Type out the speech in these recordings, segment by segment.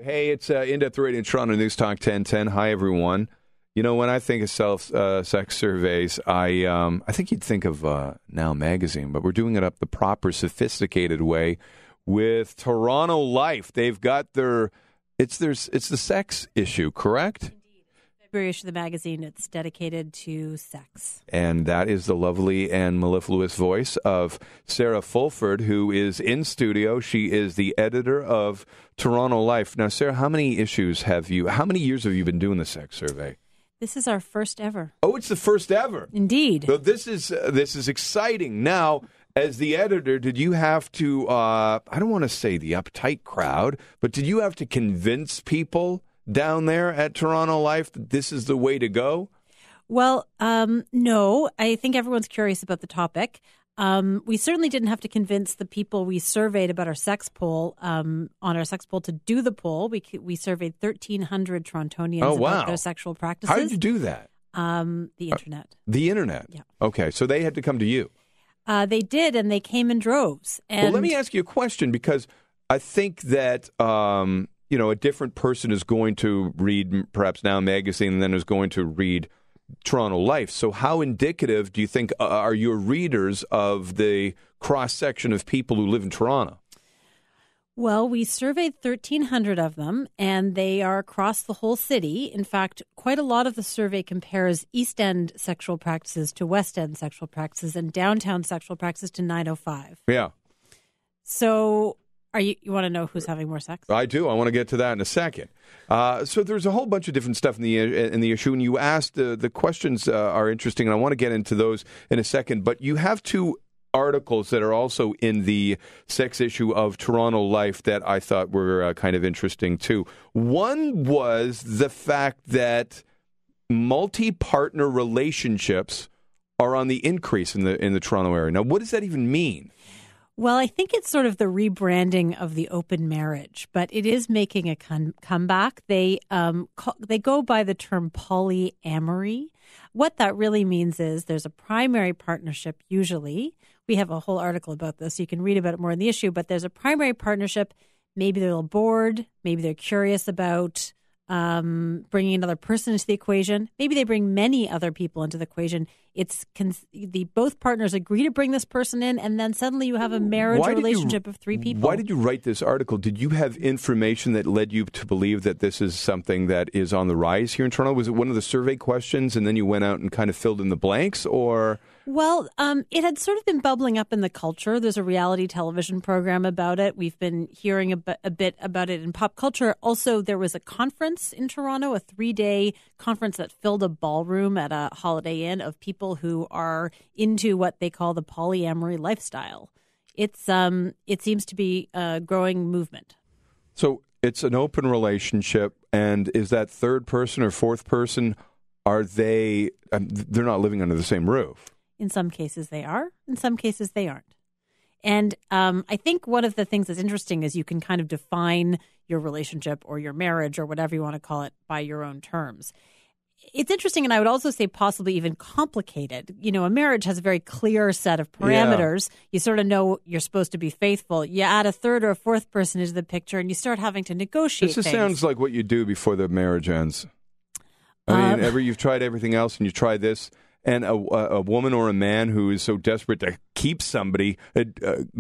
Hey, it's In-Depth Radio in Toronto, Newstalk 1010. Hi, everyone. You know, when I think of self-sex surveys, I think you'd think of Now Magazine, but we're doing it up the proper, sophisticated way with Toronto Life. They've got it's the sex issue, correct? February issue of the magazine. It's dedicated to sex. And that is the lovely and mellifluous voice of Sarah Fulford, who is in studio. She is the editor of Toronto Life. Now, Sarah, how many years have you been doing the sex survey? This is our first ever. Oh, it's the first ever. Indeed. So this is exciting. Now, as the editor, did you have to, I don't want to say the uptight crowd, but did you have to convince people down there at Toronto Life that this is the way to go? Well, no. I think everyone's curious about the topic. We certainly didn't have to convince the people we surveyed about our sex poll, on our sex poll, to do the poll. We surveyed 1,300 Torontonians about their sexual practices. How did you do that? The internet. The internet? Yeah. Okay, so they had to come to you. They did, and they came in droves. And well, let me ask you a question, because I think that a different person is going to read perhaps Now Magazine and then is going to read Toronto Life. So how indicative do you think are your readers of the cross-section of people who live in Toronto? Well, we surveyed 1,300 of them, and they are across the whole city. In fact, quite a lot of the survey compares East End sexual practices to West End sexual practices and downtown sexual practices to 905. Yeah. So you want to know who's having more sex? I do. I want to get to that in a second. So there's a whole bunch of different stuff in the issue, and you asked the questions are interesting, and I want to get into those in a second. But you have two articles that are also in the sex issue of Toronto Life that I thought were kind of interesting too. One was the fact that multi-partner relationships are on the increase in the Toronto area. Now, what does that even mean? Well, I think it's sort of the rebranding of the open marriage, but it is making a comeback. They go by the term polyamory. What that really means is there's a primary partnership usually. We have a whole article about this, so you can read about it more in the issue, but there's a primary partnership. Maybe they're a little bored. Maybe they're curious about bringing another person into the equation. Maybe they bring many other people into the equation. Both partners agree to bring this person in, and then suddenly you have a marriage relationship of three people. Why did you write this article? Did you have information that led you to believe that this is something that is on the rise here in Toronto? Was it one of the survey questions, and then you went out and kind of filled in the blanks, or? Well, it had sort of been bubbling up in the culture. There's a reality television program about it. We've been hearing a bit about it in pop culture. Also, there was a conference in Toronto, a 3-day conference that filled a ballroom at a Holiday Inn of people who are into what they call the polyamory lifestyle. It seems to be a growing movement. So it's an open relationship, and is that third person or fourth person, are they're not living under the same roof? In some cases they are. In some cases they aren't. And I think one of the things that's interesting is you can kind of define your relationship or your marriage or whatever you want to call it by your own terms. It's interesting, and I would also say possibly even complicated. You know, a marriage has a very clear set of parameters. Yeah. You sort of know you're supposed to be faithful. You add a third or a fourth person into the picture, and you start having to negotiate This things. Sounds like what you do before the marriage ends. I mean, you've tried everything else, and you try this. And a woman or a man who is so desperate to keep somebody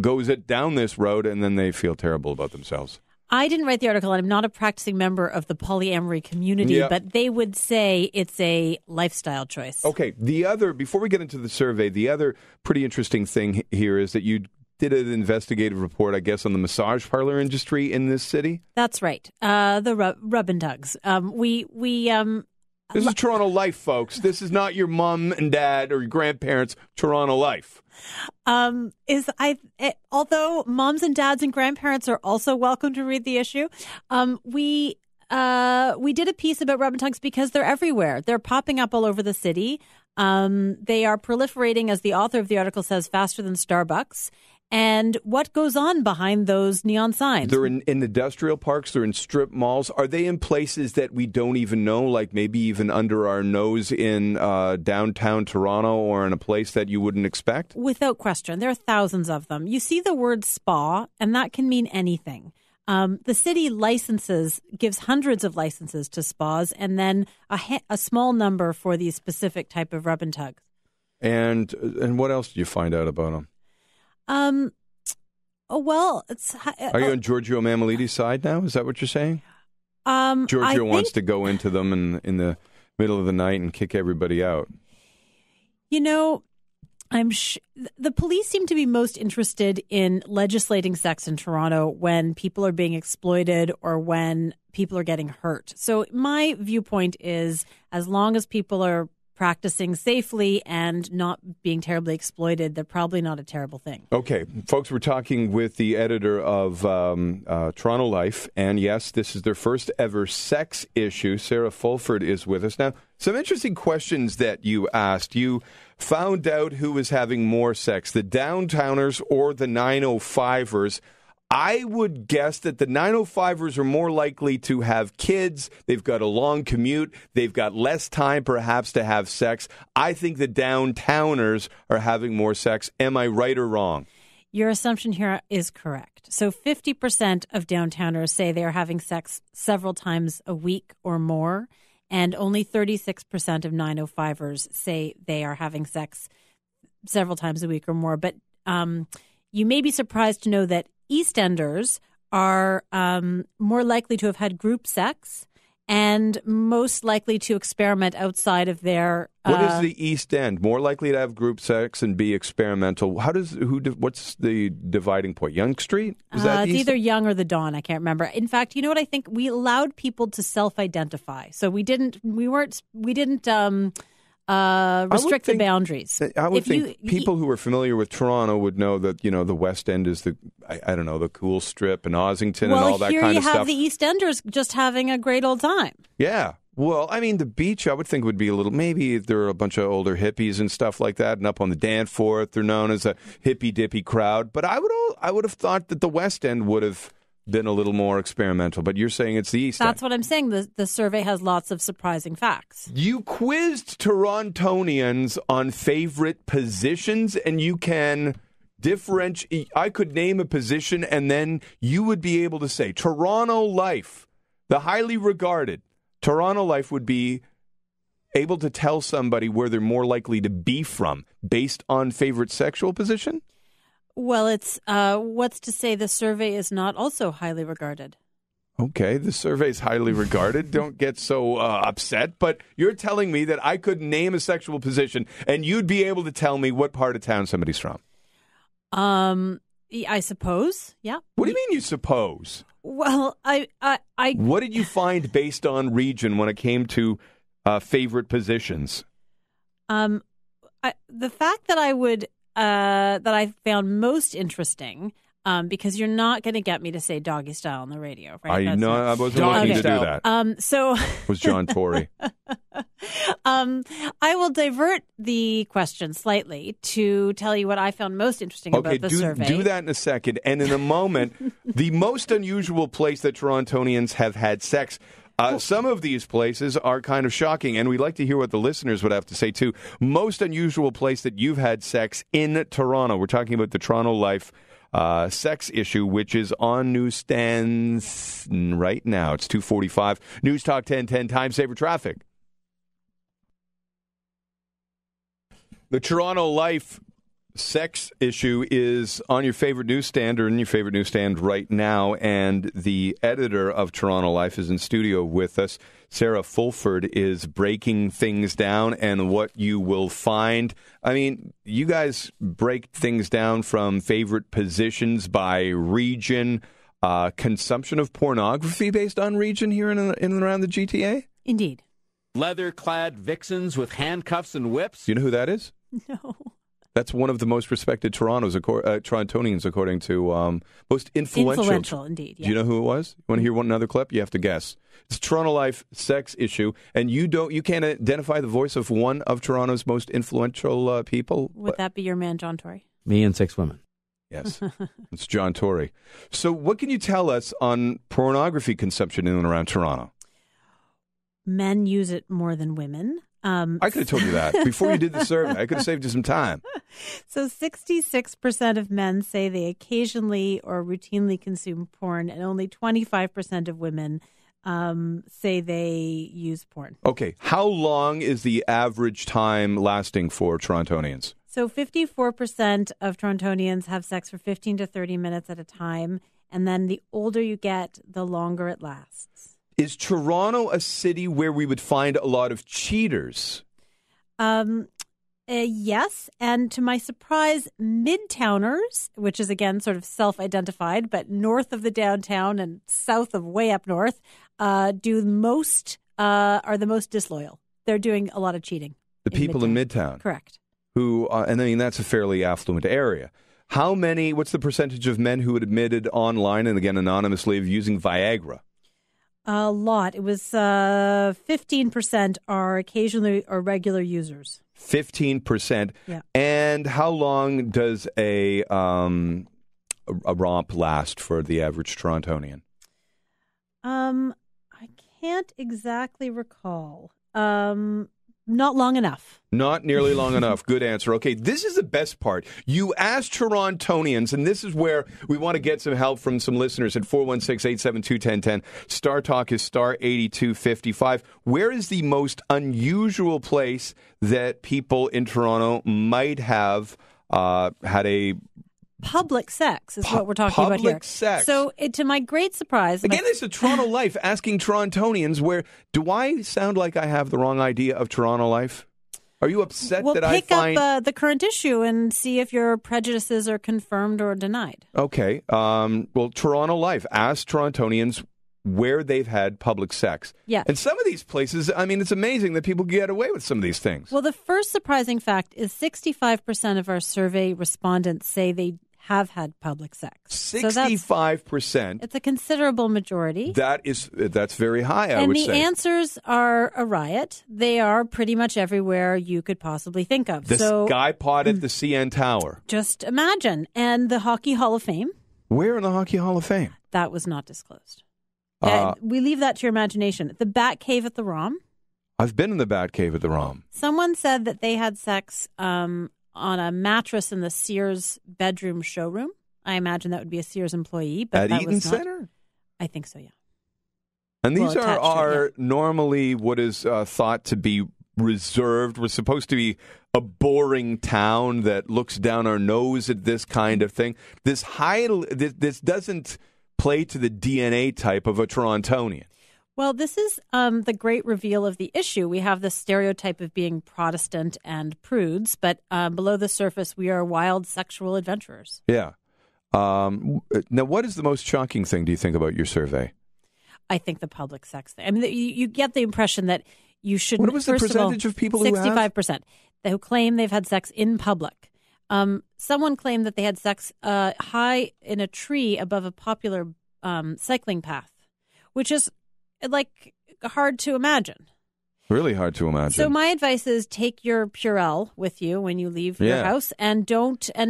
goes down this road, and then they feel terrible about themselves. I didn't write the article, and I'm not a practicing member of the polyamory community, but they would say it's a lifestyle choice. Okay. Before we get into the survey, the other pretty interesting thing here is that you did an investigative report, I guess, on the massage parlor industry in this city. That's right. The rub and tugs. This is Toronto Life, folks. This is not your mom and dad or your grandparents' Toronto Life. Although moms and dads and grandparents are also welcome to read the issue, we did a piece about rub and tugs because they're everywhere. They're popping up all over the city. They are proliferating, as the author of the article says, faster than Starbucks. And what goes on behind those neon signs? They're in industrial parks. They're in strip malls. Are they in places that we don't even know, like maybe even under our nose in downtown Toronto or in a place that you wouldn't expect? Without question. There are thousands of them. You see the word spa, and that can mean anything. The city gives hundreds of licenses to spas, and then a small number for these specific type of rub and tug. And what else did you find out about them? Well, are you on Giorgio Mammaliti's side now? Is that what you're saying? Giorgio wants to go into them in the middle of the night and kick everybody out. The police seem to be most interested in legislating sex in Toronto when people are being exploited or when people are getting hurt. So my viewpoint is, as long as people are practicing safely and not being terribly exploited, they're probably not a terrible thing. Okay, folks, we're talking with the editor of Toronto Life, and yes, this is their first ever sex issue. Sarah Fulford is with us. Now, some interesting questions that you asked. You found out who was having more sex, the downtowners or the 905ers. I would guess that the 905ers are more likely to have kids. They've got a long commute. They've got less time, perhaps, to have sex. I think the downtowners are having more sex. Am I right or wrong? Your assumption here is correct. So 50% of downtowners say they are having sex several times a week or more, and only 36% of 905ers say they are having sex several times a week or more. But you may be surprised to know that Eastenders are more likely to have had group sex and most likely to experiment outside of their... What is the East End? More likely to have group sex and be experimental. What's the dividing point? Yonge Street? Is that it's either Yonge or the Dawn. I can't remember. In fact, you know what I think? We allowed people to self-identify. So we didn't restrict the boundaries. I would think people who are familiar with Toronto would know that, the West End is the cool strip and Ossington and all that kind of stuff. Well, here you have the East Enders just having a great old time. Yeah. Well, I mean, the beach, I would think, would be a little, maybe there are a bunch of older hippies and stuff like that, and up on the Danforth, they're known as a hippy-dippy crowd. But I would have thought that the West End would have been a little more experimental, but you're saying it's the East End. That's what I'm saying. The survey has lots of surprising facts. You quizzed Torontonians on favorite positions, and you can differentiate. I could name a position, and then you would be able to say, Toronto Life, the highly regarded, Toronto Life would be able to tell somebody where they're more likely to be from based on favorite sexual position? Well, it's what's to say the survey is not also highly regarded? Okay, the survey is highly regarded. Don't get so upset. But you're telling me that I could name a sexual position and you'd be able to tell me what part of town somebody's from? I suppose, yeah. What do you mean you suppose? Well, I What did you find based on region when it came to favorite positions? The fact that I found most interesting, because you're not going to get me to say doggy style on the radio, right? I know I wasn't looking to do that. So was John Tory. I will divert the question slightly to tell you what I found most interesting about the survey. Do that in a second. And in a moment, the most unusual place that Torontonians have had sex. Some of these places are kind of shocking, and we'd like to hear what the listeners would have to say, too. Most unusual place that you've had sex in Toronto. We're talking about the Toronto Life sex issue, which is on newsstands right now. It's 2:45. Newstalk 1010, Time Saver Traffic. The Toronto Life sex issue is on your favorite newsstand or in your favorite newsstand right now, and the editor of Toronto Life is in studio with us. Sarah Fulford is breaking things down and what you will find. I mean, you guys break things down from favorite positions by region, consumption of pornography based on region here in and around the GTA? Indeed. Leather-clad vixens with handcuffs and whips. Do you know who that is? No. That's one of the most respected Torontonians, according to most influential. Influential, indeed. Yeah. Do you know who it was? You want to hear another clip? You have to guess. It's Toronto Life sex issue, and you can't identify the voice of one of Toronto's most influential people. Would that be your man, John Tory? Me and 6 women. Yes, it's John Tory. So, what can you tell us on pornography consumption in and around Toronto? Men use it more than women. I could have told you that before you did the survey. I could have saved you some time. So 66% of men say they occasionally or routinely consume porn, and only 25% of women say they use porn. Okay. How long is the average time lasting for Torontonians? So 54% of Torontonians have sex for 15 to 30 minutes at a time. And then the older you get, the longer it lasts. Is Toronto a city where we would find a lot of cheaters? Yes. And to my surprise, Midtowners, which is again sort of self-identified, but north of the downtown and south of way up north, are the most disloyal. They're doing a lot of cheating. The people in Midtown? Correct. Who, and I mean, that's a fairly affluent area. What's the percentage of men who had admitted online, and again, anonymously, of using Viagra? A lot. It was 15% are occasionally or regular users. 15%. Yeah. And how long does a romp last for the average Torontonian? I can't exactly recall. Not long enough. Not nearly long enough. Good answer. Okay, this is the best part. You asked Torontonians, and this is where we want to get some help from some listeners at 416-872-1010. Star Talk is star 8255. Where is the most unusual place that people in Toronto might have had a public sex is what we're talking about here. Public sex. So, to my great surprise... Again, it's a Toronto Life asking Torontonians do I sound like I have the wrong idea of Toronto Life? Are you upset that I find... We'll pick up the current issue and see if your prejudices are confirmed or denied. Okay. Well, Toronto Life asked Torontonians where they've had public sex. Yeah. And some of these places, I mean, it's amazing that people get away with some of these things. Well, the first surprising fact is 65% of our survey respondents say they have had public sex. 65%. It's a considerable majority. That's very high, I would say. And the answers are a riot. They are pretty much everywhere you could possibly think of. The Sky Pod at the CN Tower. Just imagine. And the Hockey Hall of Fame. Where in the Hockey Hall of Fame? That was not disclosed. We leave that to your imagination. The Bat Cave at the ROM. I've been in the Bat Cave at the ROM. Someone said that they had sex on a mattress in the Sears bedroom showroom. I imagine that would be a Sears employee. But at Eaton Center? I think so, yeah. And these are normally what is thought to be reserved. We're supposed to be a boring town that looks down our nose at this kind of thing. This doesn't play to the DNA type of a Torontonian. Well, this is the great reveal of the issue. We have the stereotype of being Protestant and prudes, but below the surface, we are wild sexual adventurers. Yeah. Now, what is the most shocking thing, do you think, about your survey? I think the public sex thing. I mean, you get the impression that you shouldn't. What was the percentage of people who have? 65% who claim they've had sex in public. Someone claimed that they had sex high in a tree above a popular cycling path, which is like hard to imagine. Really hard to imagine. So my advice is take your Purell with you when you leave your house, and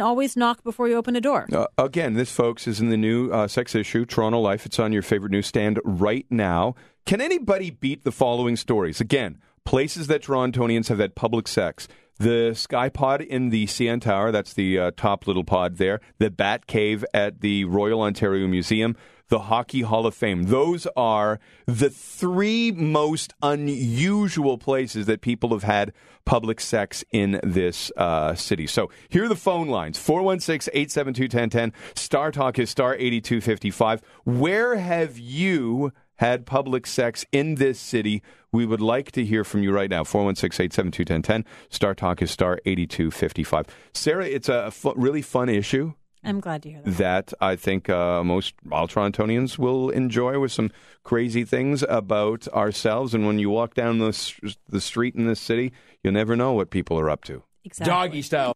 always knock before you open a door. Again, this, folks, is in the new sex issue, Toronto Life. It's on your favorite newsstand right now. Can anybody beat the following stories? Again, places that Torontonians have had public sex. The Sky Pod in the CN Tower, that's the top little pod there. The Bat Cave at the Royal Ontario Museum. The Hockey Hall of Fame. Those are the three most unusual places that people have had public sex in this city. So here are the phone lines. 416-872-1010. Star Talk is star 8255. Where have you had public sex in this city? We would like to hear from you right now. 416-872-1010. Star Talk is star 8255. Sarah, it's a really fun issue. I'm glad to hear that. That I think most all Torontonians will enjoy, with some crazy things about ourselves. And when you walk down the street in this city, you'll never know what people are up to. Exactly. Doggy style.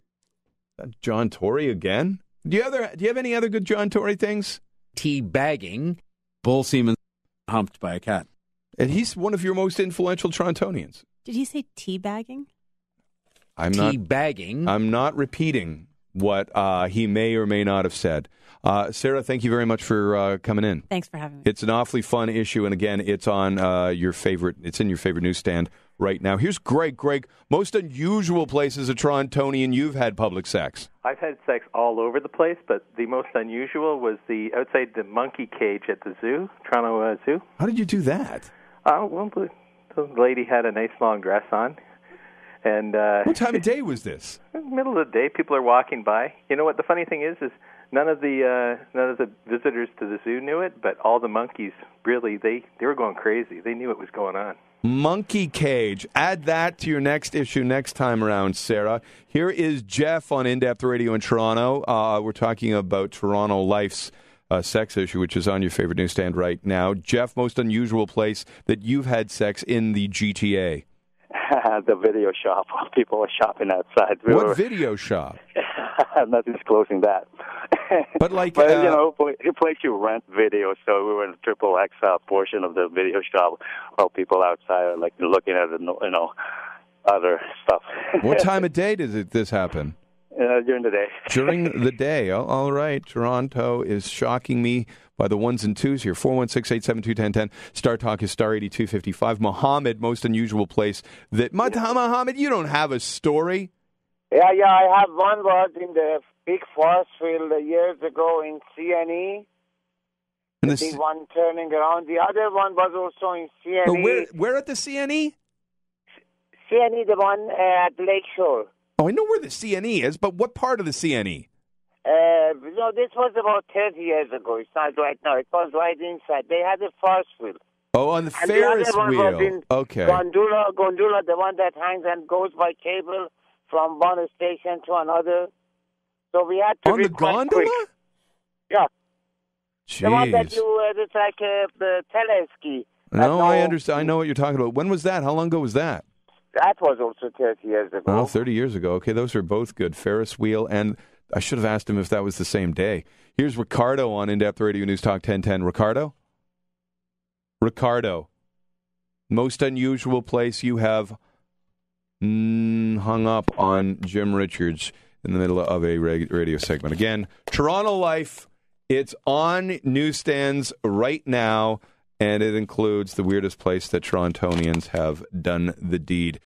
John Tory again? Do you have any other good John Tory things? Tea-bagging. Bull semen humped by a cat. And he's one of your most influential Torontonians. Did he say teabagging? Teabagging. I'm not repeating what he may or may not have said. Sarah, thank you very much for coming in. Thanks for having me. It's an awfully fun issue, and again, it's on it's in your favorite newsstand right now. Here's Greg. Greg, most unusual places a Torontonian you've had public sex. I've had sex all over the place, but the most unusual was outside the monkey cage at the zoo, Toronto Zoo. How did you do that? Well, the lady had a nice long dress on. And what time of day was this? Middle of the day. People are walking by. You know what the funny thing is none of the visitors to the zoo knew it, but all the monkeys really they were going crazy. They knew what was going on. Monkey cage. Add that to your next issue next time around, Sarah. Here is Jeff on In-Depth Radio in Toronto. We're talking about Toronto Life's sex issue, which is on your favorite newsstand right now. Jeff, most unusual place that you've had sex in the GTA. The video shop. People were shopping outside. What video shop? I'm not disclosing that. But you know, a place you rent videos. So we were in the triple X portion of the video shop, while people outside are like looking at other stuff. What time of day does this happen? During the day. During the day. All right. Toronto is shocking me by the ones and twos here. 416-872-1010. Star Talk is star 8255. Mohammed, most unusual place that... Mohammed, you don't have a story. Yeah, I have one was in the big forest field years ago in CNE. The one turning around. The other one was also in CNE. Where at the CNE? CNE, the one at Lakeshore. Oh, I know where the CNE is, but what part of the CNE? No, this was about 30 years ago. It's not right now. It was right inside. They had a forest field. Oh, on the Ferris wheel. Okay. Gondola, the one that hangs and goes by cable from one station to another. So we had to on the gondola? Quick. Yeah. Jeez. The one that it's like the teleski. No, I understand. I know what you're talking about. When was that? How long ago was that? That was also 30 years ago. Oh, 30 years ago. Okay, those are both good. Ferris wheel, and I should have asked him if that was the same day. Here's Ricardo on In-Depth Radio News Talk 1010. Ricardo, most unusual place you have hung up on Jim Richards in the middle of a radio segment. Again, Toronto Life, it's on newsstands right now, and it includes the weirdest place that Torontonians have done the deed.